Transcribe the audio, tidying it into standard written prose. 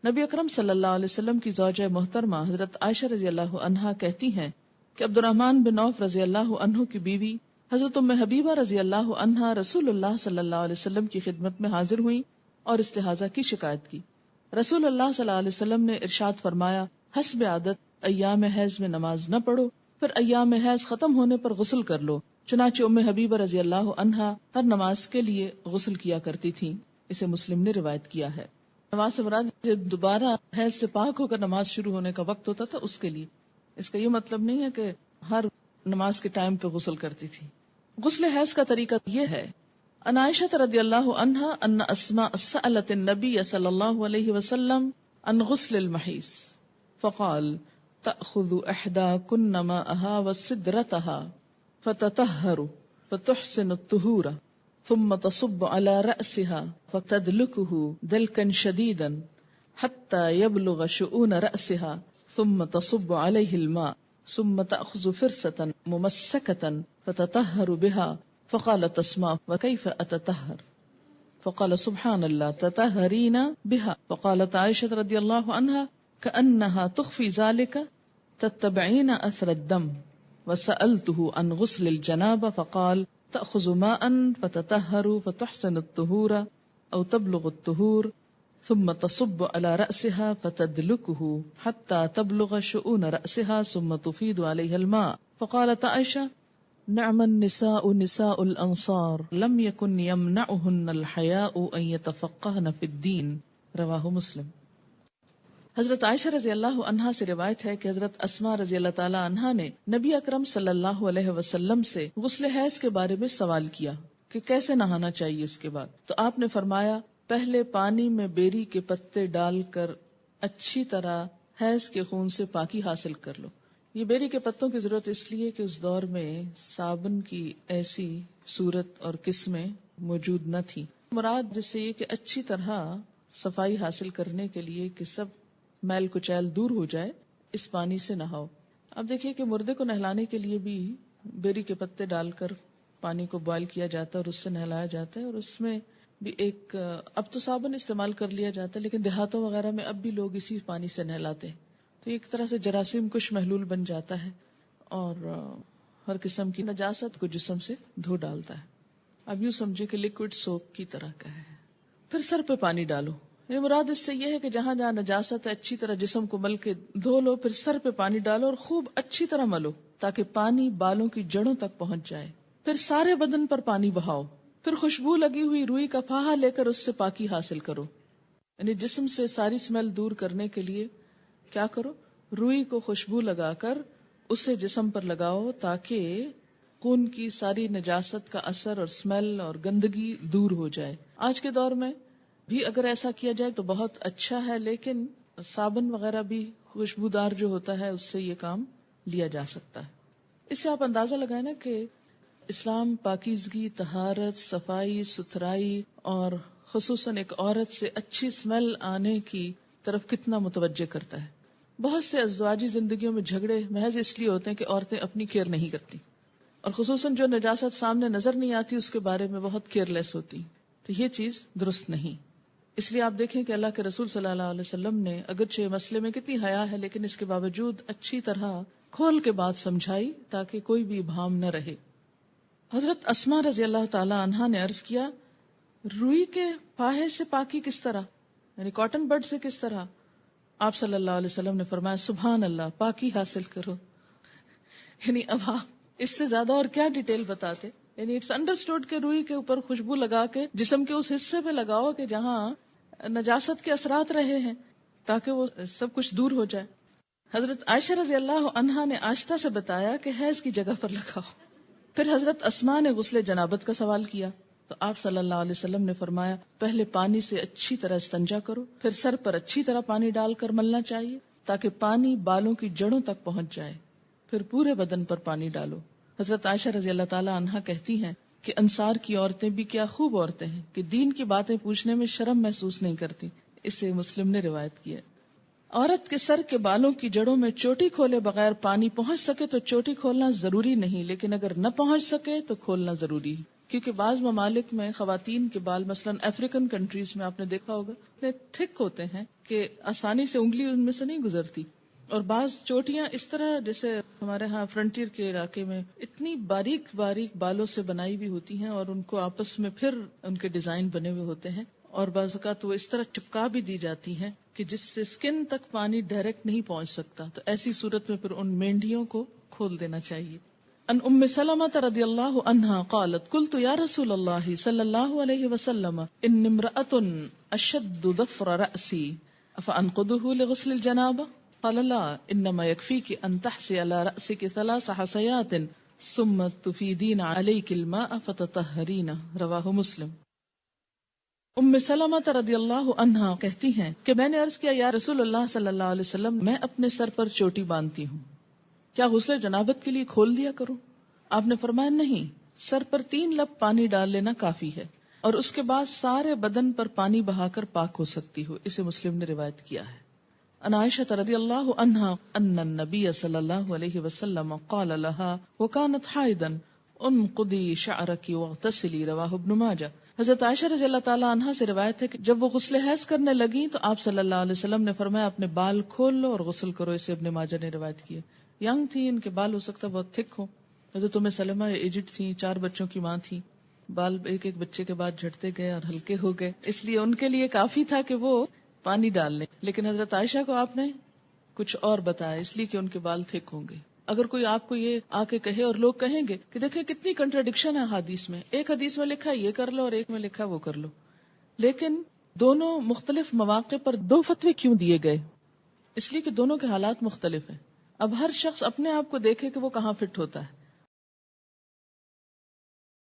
نبی اکرم صلی اللہ علیہ وسلم کی زوجہ محترمہ حضرت عائشہ رضی اللہ عنہا کہتی ہیں کہ عبد الرحمن بن عوف رضی اللہ عنہ کی بیوی حضرت ام حبیبہ رضی اللہ عنہا رسول اللہ صلی اللہ علیہ وسلم کی خدمت میں حاضر ہوئی اور استحاضہ کی شکایت کی. رسول اللہ صلی اللہ علیہ وسلم نے ارشاد فرمایا حسب عادت ایام حیض میں نماز نہ پڑھو، پھر ایام حیض ختم ہونے پر غسل کر لو. چنانچہ ام حبیبہ رضی اللہ عنہا ہر نماز کے لیے غسل کیا کرتی تھیں. اسے مسلم نے روایت کیا ہے. نماز سے مراد دوبارہ حیض سے پاک ہو کر نماز شروع ہونے کا وقت ہوتا تھا اس کے لیے. اس کا یہ مطلب نہیں ہے کہ ہر نماز کے ٹائم پہ غسل کرتی تھی. غسل حیض کا طریقہ یہ ہے. عن عائشہ رضی اللہ عنہا ان اسماء سألت النبی صلی اللہ علیہ وسلم عن غسل المحیض فقال تأخذ احداکن ماءها وسدرتها فتطهر فتحسن الطهور ثم تصب على رأسها فتدلكه دلكا شديدا حتى يبلغ شؤون رأسها ثم تصب عليه الماء ثم تأخذ فرصة ممسكة فتطهر بها. فقالت اسماء وكيف أتطهر؟ فقال سبحان الله تطهرين بها. فقالت عائشة رضي الله عنها كأنها تخفي ذلك تتبعين أثر الدم. وسألته عن غسل الجنابة فقال تأخذ ماء فتطهر فتحسن الطهور أو تبلغ الطهور ثم تصب على رأسها فتدلكه حتى تبلغ شؤون رأسها ثم تفيد عليها الماء. فقالت عائشة نعم النساء نساء الأنصار لم يكن يمنعهن الحياء أن يتفقهن في الدين. رواہ مسلم. حضرت عائشہ رضی اللہ عنہا سے روایت ہے کہ حضرت اسماء رضی اللہ تعالی عنہا نے نبی اکرم صلی اللہ علیہ وسلم سے غسل حیض کے بارے میں سوال کیا کہ کیسے نہانا چاہیے اس کے بعد. تو آپ نے فرمایا پہلے پانی میں بیری کے پتے ڈال کر اچھی طرح حیض کے خون سے پاکی حاصل کر لو. یہ بیری کے پتوں کی ضرورت اس لیے کہ اس دور میں صابن کی ایسی صورت اور قسمیں موجود نہ تھی. مراد جس سے یہ کہ اچھی طرح صفائی حاصل کرنے کے لیے کہ سب میل کچیل دور ہو جائے اس پانی سے نہاؤ. اب دیکھیے کہ مردے کو نہلانے کے لیے بھی بیری کے پتے ڈال کر پانی کو بوائل کیا جاتا ہے اور اس سے نہلایا جاتا ہے. اور اس میں بھی ایک اب تو صابن استعمال کر لیا جاتا ہے لیکن دیہاتوں وغیرہ میں اب بھی لوگ اسی پانی سے نہلاتے ہیں. تو ایک طرح سے جراثیم کش محلول بن جاتا ہے اور ہر قسم کی نجاست کو جسم سے دھو ڈالتا ہے. اب یوں سمجھے کہ لیکوڈ سوپ کی طرح کا ہے. پھر سر پہ پانی ڈالو. یہ مراد اس سے یہ ہے کہ جہاں جہاں نجاست ہے اچھی طرح جسم کو مل کے دھو لو. پھر سر پہ پانی ڈالو اور خوب اچھی طرح ملو تاکہ پانی بالوں کی جڑوں تک پہنچ جائے. پھر سارے بدن پر پانی بہاؤ. پھر خوشبو لگی ہوئی روئی کا پھاہا لے کر اس سے پاکی حاصل کرو. یعنی جسم سے ساری اسمیل دور کرنے کے لیے کیا کرو؟ روئی کو خوشبو لگا کر اسے جسم پر لگاؤ تاکہ خون کی ساری نجاست کا اثر اور اسمیل اور گندگی دور ہو جائے. آج کے دور میں بھی اگر ایسا کیا جائے تو بہت اچھا ہے لیکن صابن وغیرہ بھی خوشبودار جو ہوتا ہے اس سے یہ کام لیا جا سکتا ہے. اس سے آپ اندازہ لگائیں نا کہ اسلام پاکیزگی، طہارت، صفائی ستھرائی اور خصوصاً ایک عورت سے اچھی اسمیل آنے کی طرف کتنا متوجہ کرتا ہے. بہت سے ازواجی زندگیوں میں جھگڑے محض اس لیے ہوتے ہیں کہ عورتیں اپنی کیئر نہیں کرتی اور خصوصاً جو نجاست سامنے نظر نہیں آتی اس کے بارے میں بہت کیئر لیس ہوتی. تو یہ چیز درست نہیں. اس لیے آپ دیکھیں کہ اللہ کے رسول صلی اللہ علیہ وسلم نے اگرچہ مسئلے میں کتنی حیا ہے لیکن اس کے باوجود اچھی طرح کھول کے بات سمجھائی تاکہ کوئی بھی ابہام نہ رہے. حضرت اسماء رضی اللہ تعالی عنہا نے عرض کیا روئی کے پاہے سے پاکی کس طرح، یعنی کاٹن بڈ سے کس طرح؟ آپ صلی اللہ علیہ وسلم نے فرمایا سبحان اللہ، پاکی حاصل کرو. یعنی اب آپ اس سے زیادہ اور کیا ڈیٹیل بتاتے. یعنی اٹس انڈرسٹوڈ کہ روئی کے اوپر خوشبو لگا کے جسم کے اس حصے پہ لگاؤ کہ جہاں نجاست کے اثرات رہے ہیں تاکہ وہ سب کچھ دور ہو جائے. حضرت عائشہ رضی اللہ عنہا نے آہستہ سے بتایا کہ حیض کی جگہ پر لگاؤ. پھر حضرت اسماء نے غسل جنابت کا سوال کیا تو آپ صلی اللہ علیہ وسلم نے فرمایا پہلے پانی سے اچھی طرح استنجا کرو، پھر سر پر اچھی طرح پانی ڈال کر ملنا چاہیے تاکہ پانی بالوں کی جڑوں تک پہنچ جائے، پھر پورے بدن پر پانی ڈالو. حضرت عائشہ رضی اللہ تعالی عنہا کہتی ہیں کہ انصار کی عورتیں بھی کیا خوب عورتیں ہیں کہ دین کی باتیں پوچھنے میں شرم محسوس نہیں کرتی. اسے مسلم نے روایت کیا. عورت کے سر کے بالوں کی جڑوں میں چوٹی کھولے بغیر پانی پہنچ سکے تو چوٹی کھولنا ضروری نہیں، لیکن اگر نہ پہنچ سکے تو کھولنا ضروری ہے. کیونکہ بعض ممالک میں خواتین کے بال مثلاً افریقن کنٹریز میں آپ نے دیکھا ہوگا اتنے تھک ہوتے ہیں کہ آسانی سے انگلی ان میں سے نہیں گزرتی، اور بعض چوٹیاں اس طرح جیسے ہمارے ہاں فرنٹیئر کے علاقے میں اتنی باریک باریک بالوں سے بنائی بھی ہوتی ہیں، اور ان کو آپس میں پھر ان کے ڈیزائن بنے ہوئے ہوتے ہیں، اور بعض اوقات وہ اس طرح چپکا بھی دی جاتی ہیں کہ جس سے سکن تک پانی ڈائریکٹ نہیں پہنچ سکتا. تو ایسی صورت میں پھر ان مینڈیوں کو کھول دینا چاہیے. ان ام سلمہ رضی اللہ عنہا قالت قلت یا رسول اللہ صلی اللہ علیہ وسلم ان امرأة اشد ظفر رأسی افانقضه لغسل الجنابہ قال لا انما يكفيك ان تحسي على رأسك 3 حسيات ثم تفيدين عليك الماء فتطهرين رواہ مسلم. ام سلمہ رضی اللہ عنہا کہتی ہیں کہ میں نے عرض کیا یا رسول اللہ صلی اللہ علیہ وسلم میں اپنے سر پر چوٹی باندھتی ہوں، کیا غسل جنابت کے لیے کھول دیا کروں؟ آپ نے فرمایا نہیں، سر پر 3 لب پانی ڈال لینا کافی ہے، اور اس کے بعد سارے بدن پر پانی بہا کر پاک ہو سکتی ہو. اسے مسلم نے روایت کیا ہے. ان عائشہ رضی اللہ عنہا ان النبی صلی اللہ علیہ وسلم قال لها وكانت حائضا انقضی شعرکی واغتسلی رواہ ابن ماجہ. حضرت عائشہ رضی اللہ تعالی عنہا سے روایت ہے کہ جب وہ غسل حیض کرنے لگیں تو آپ صلی اللہ علیہ وسلم نے فرمایا اپنے بال کھول لو اور غسل کرو. اسے ابن ماجہ نے روایت کیا. ینگ تھی، ان کے بال ہو سکتا بہت تھک ہو. حضرت ام سلمہ ایجڈ تھی، 4 بچوں کی ماں تھی، بال ایک ایک بچے کے بعد جھڑتے گئے اور ہلکے ہو گئے، اس لیے ان کے لیے کافی تھا کہ وہ پانی ڈال لیں. لیکن حضرت عائشہ کو آپ نے کچھ اور بتایا، اس لیے کہ ان کے بال تھک ہوں گے. اگر کوئی آپ کو یہ آ کے کہے اور لوگ کہیں گے کہ دیکھیں کتنی کنٹراڈکشن ہے حدیث میں، ایک حدیث میں لکھا یہ کر لو اور ایک میں لکھا وہ کر لو، لیکن دونوں مختلف مواقع پر 2 فتوے کیوں دیے گئے؟ اس لیے کہ دونوں کے حالات مختلف ہیں. اب ہر شخص اپنے آپ کو دیکھے کہ وہ کہاں فٹ ہوتا ہے.